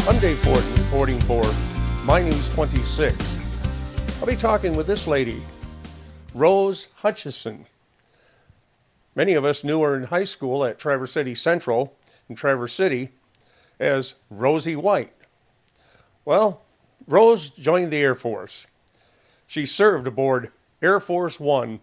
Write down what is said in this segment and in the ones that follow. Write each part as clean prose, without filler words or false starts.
I'm Dave Fortin, reporting for My News 26. I'll be talking with this lady, Rose Hutchison. Many of us knew her in high school at Traverse City Central in Traverse City as Rosie White. Well, Rose joined the Air Force. She served aboard Air Force One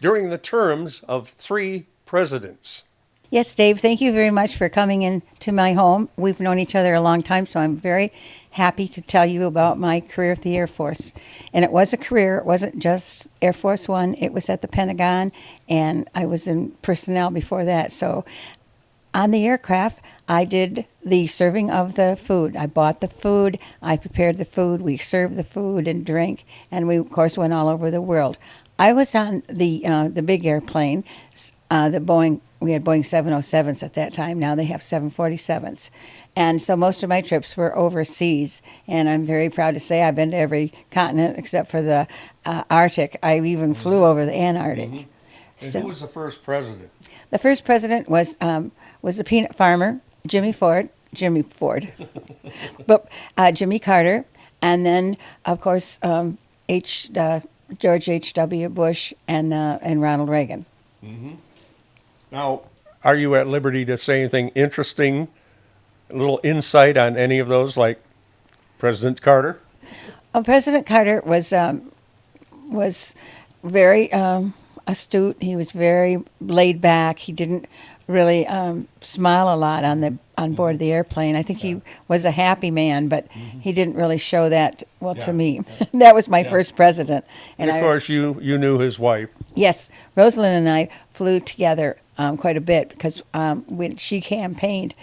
during the terms of 3 presidents. Yes, Dave, thank you very much for coming into my home. We've known each other a long time, so I'm very happy to tell you about my career at the Air Force. And it was a career. It wasn't just Air Force One. It was at the Pentagon, and I was in personnel before that. So on the aircraft, I did the serving of the food. I bought the food. I prepared the food. We served the food and drink, and we, of course, went all over the world. I was on the big airplane, the Boeing. We had Boeing 707s at that time. Now they have 747s. And so most of my trips were overseas. And I'm very proud to say I've been to every continent except for the Arctic. I even flew over the Antarctic. And who was the first president? The first president was the peanut farmer, Jimmy Ford, but Jimmy Carter. And then, of course, George H.W. Bush and Ronald Reagan. Mm-hmm. Now, are you at liberty to say anything interesting, a little insight on any of those, like President Carter? President Carter was very astute. He was very laid back. He didn't really smile a lot on board the airplane. I think he was a happy man, but he didn't really show that to me. That was my first president. And of course, you knew his wife. Yes, Rosalind and I flew together quite a bit because when she campaigned,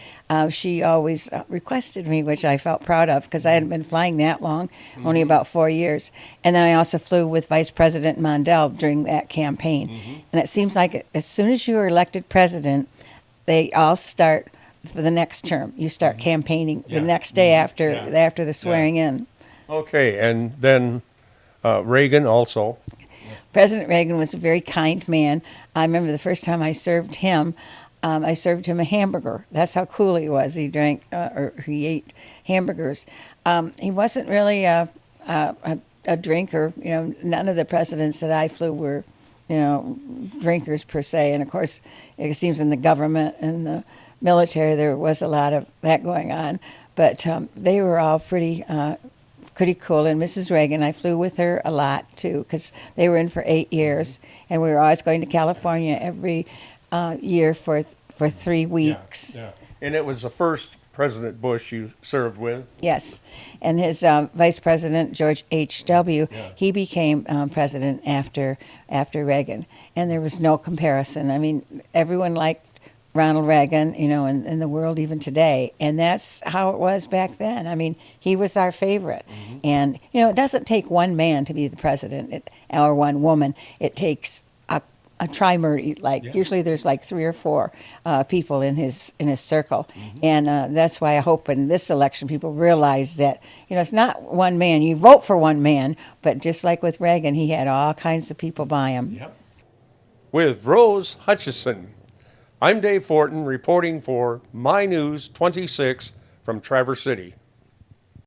she always requested me, which I felt proud of because I hadn't been flying that long, only about 4 years. And then I also flew with Vice President Mondale during that campaign. And it seems like as soon as you are elected president, they all start for the next term. You start campaigning the next day after the swearing in. Okay, and then Reagan also. President Reagan was a very kind man. I remember the first time I served him a hamburger. That's how cool he was. He drank or he ate hamburgers. He wasn't really a drinker. You know, none of the presidents that I flew were, drinkers per se. And of course, it seems in the government and the military there was a lot of that going on. But they were all pretty cool. And Mrs. Reagan, I flew with her a lot too, because they were in for 8 years, and we were always going to California every year for 3 weeks. Yeah. And it was the first President Bush you served with. Yes, and his Vice President George H.W. He became president after Reagan, and there was no comparison. I mean, everyone liked Ronald Reagan, in the world even today. And that's how it was back then. I mean, he was our favorite. And, it doesn't take one man to be the president or one woman. It takes a trimer, usually there's like 3 or 4 people in his circle. And that's why I hope in this election people realize that, it's not one man. You vote for one man, but just like with Reagan, he had all kinds of people by him. Yep. With Rose Hutchison. I'm Dave Fortin, reporting for My News 26 from Traverse City.